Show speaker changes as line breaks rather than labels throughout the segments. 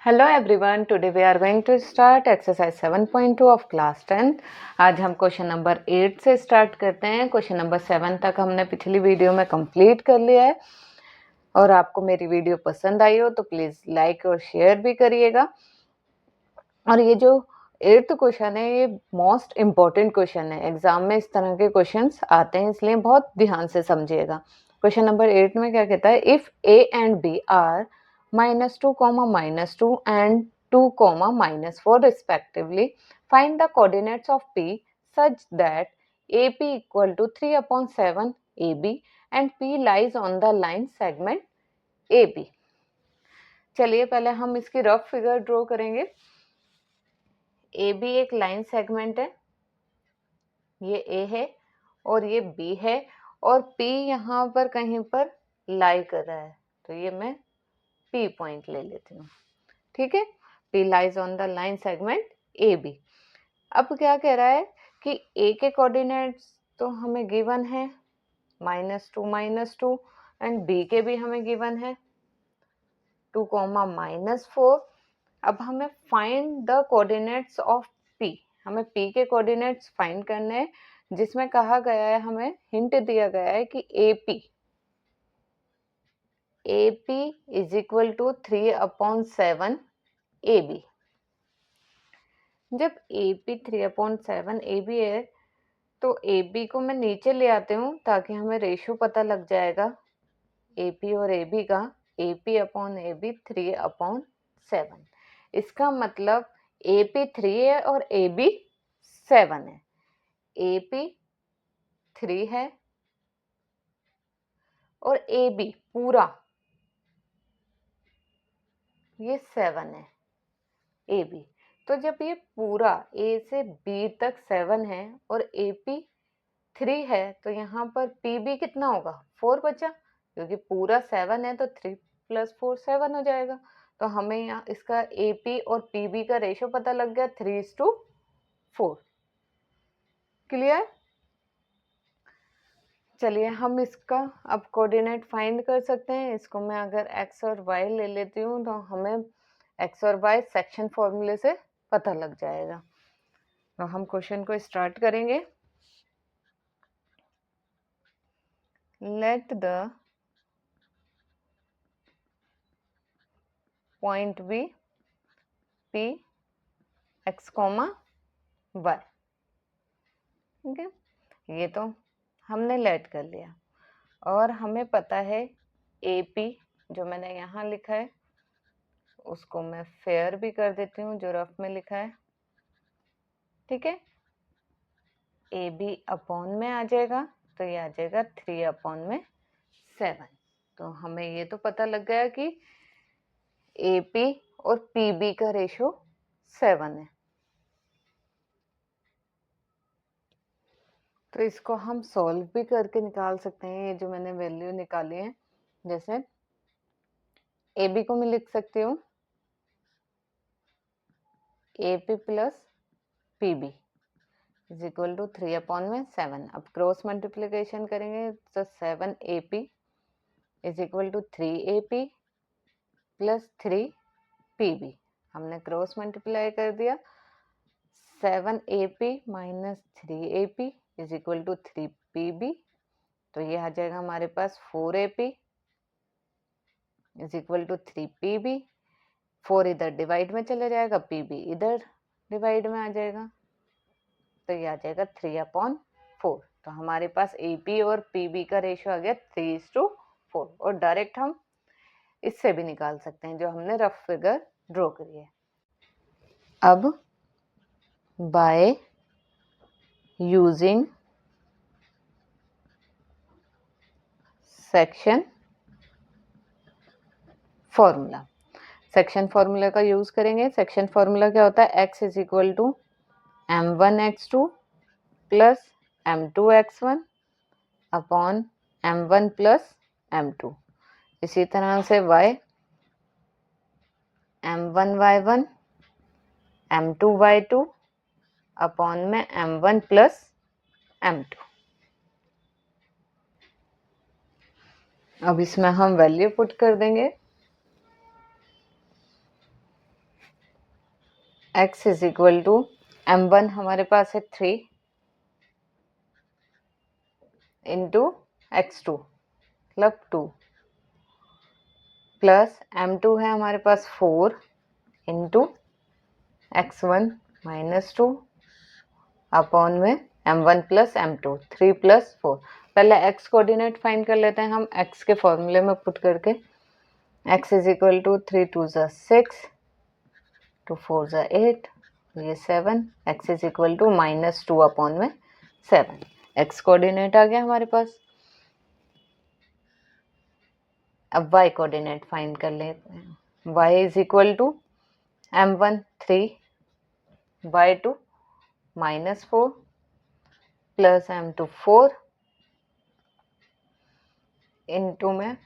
Hello everyone, today we are going to start exercise 7.2 of class 10। आज हम question number 8 से start करते हैं। क्वेश्चन नंबर 7 तक हमने पिछली वीडियो में कंप्लीट कर लिया है। और आपको मेरी वीडियो पसंद आई हो तो प्लीज़ लाइक और शेयर भी करिएगा। और ये जो 8th क्वेश्चन है ये मोस्ट इम्पॉर्टेंट क्वेश्चन है। एग्जाम में इस तरह के क्वेश्चंस आते हैं, इसलिए बहुत ध्यान से समझिएगा। क्वेश्चन नंबर 8 में क्या कहता है, if a and b are -2, -2 and 2, -4 respectively, find the coordinates of P such that AP equal to 3/7 AB and P lies on the line segment AB। चलिए पहले हम इसकी रफ फिगर ड्रॉ करेंगे। AB एक लाइन सेगमेंट है, ये A है और ये B है और P यहाँ पर कहीं पर लाई कर रहा है, तो ये मैं P पॉइंट ले लेती हूँ। ठीक है, P lies on the line segment AB। अब क्या कह रहा है कि A के कोऑर्डिनेट्स तो हमें गिवन है -2 -2 एंड B के भी हमें गिवन है 2, -4। अब हमें find the coordinates of P, हमें P के कोऑर्डिनेट्स फाइंड करने हैं, जिसमें कहा गया है, हमें हिंट दिया गया है कि AP is equal to 3/7 AB। जब AP 3/7 AB है तो AB को मैं नीचे ले आती हूँ ताकि हमें रेशियो पता लग जाएगा AP और AB का। AP/AB 3/7, इसका मतलब AP 3 है और AB 7 है। AP 3 है और AB पूरा ये 7 है AB। तो जब ये पूरा A से B तक 7 है और AP 3 है तो यहाँ पर PB कितना होगा, 4 बचा, क्योंकि पूरा 7 है तो 3 + 4 7 हो जाएगा। तो हमें यहाँ इसका AP और PB का रेशियो पता लग गया 3:4। क्लियर? चलिए हम इसका अब कोऑर्डिनेट फाइंड कर सकते हैं। इसको मैं अगर x और y ले लेती हूँ तो हमें x और y सेक्शन फॉर्मूले से पता लग जाएगा। तो हम क्वेश्चन को स्टार्ट करेंगे। Let the point B P x, y। ठीक है, ये तो हमने लेट कर लिया और हमें पता है AP जो मैंने यहाँ लिखा है उसको मैं फेयर भी कर देती हूँ, जो रफ में लिखा है। ठीक है, AB अपॉन में आ जाएगा तो ये आ जाएगा 3/7। तो हमें ये तो पता लग गया कि AP और PB का रेशियो 7 है। तो इसको हम सॉल्व भी करके निकाल सकते हैं। ये जो मैंने वैल्यू निकाली है, जैसे AB को मैं लिख सकती हूँ AP + PB is equal to 3/7। अब क्रॉस मल्टीप्लिकेशन करेंगे तो 7AP is equal to 3AP + 3PB। हमने क्रॉस मल्टीप्लाई कर दिया। 7AP - 3AP is equal to 3PB। तो ये आ जाएगा हमारे पास 4AP is equal to 3PB। 4 इधर डिवाइड में चले जाएगा, PB इधर डिवाइड में आ जाएगा, तो ये आ जाएगा 3/4। तो हमारे पास AP और PB का रेशियो आ गया 3:4। और डायरेक्ट हम इससे भी निकाल सकते हैं जो हमने रफ फिगर ड्रॉ करी है। अब by using section formula, section formula का यूज करेंगे। सेक्शन फॉर्मूला क्या होता है, x is equal to m1x2 + m2x1 upon m1 + m2। इसी तरह से y m1y1 m2y2 अपॉन में m1 + m2। अब इसमें हम वैल्यू पुट कर देंगे। x is equal to m1 हमारे पास है 3 इंटू x2 मतलब 2 प्लस m2 है हमारे पास 4 इंटू x1 माइनस 2 अपॉन में m1 प्लस m2 3 प्लस 4। पहले x कोऑर्डिनेट फाइंड कर लेते हैं हम x के फॉर्मूले में पुट करके। x इज इक्वल टू 3 2 ज़ा 6 2 4 ज़ा 8 ये 7 x is equal to minus 2 upon में 7। x कोऑर्डिनेट आ गया हमारे पास। अब y कोऑर्डिनेट फाइंड कर लेते हैं। y is equal to m1 3 y2 minus 4 plus m2 4 into में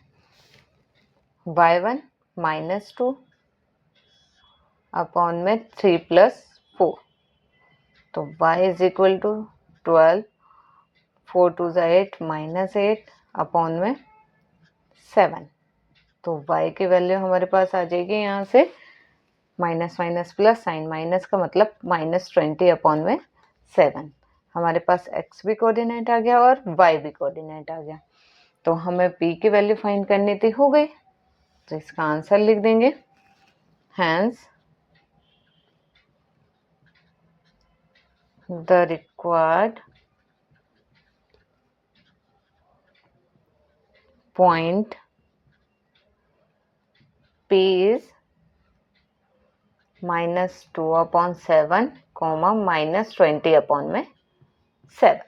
y1 माइनस 2 अपॉन में 3 प्लस 4। तो y इज इक्वल टू 12 4 2 ज़ा 8 माइनस 8 अपॉन में 7। तो y की वैल्यू हमारे पास आ जाएगी यहाँ से minus minus plus sign minus का मतलब माइनस 20 अपॉन में 7। हमारे पास x भी कोऑर्डिनेट आ गया और y भी कोऑर्डिनेट आ गया। तो हमें p की वैल्यू फाइंड करनी थी, हो गई। तो इसका आंसर लिख देंगे hence the required point p is -2 upon 7, -20 upon में 7।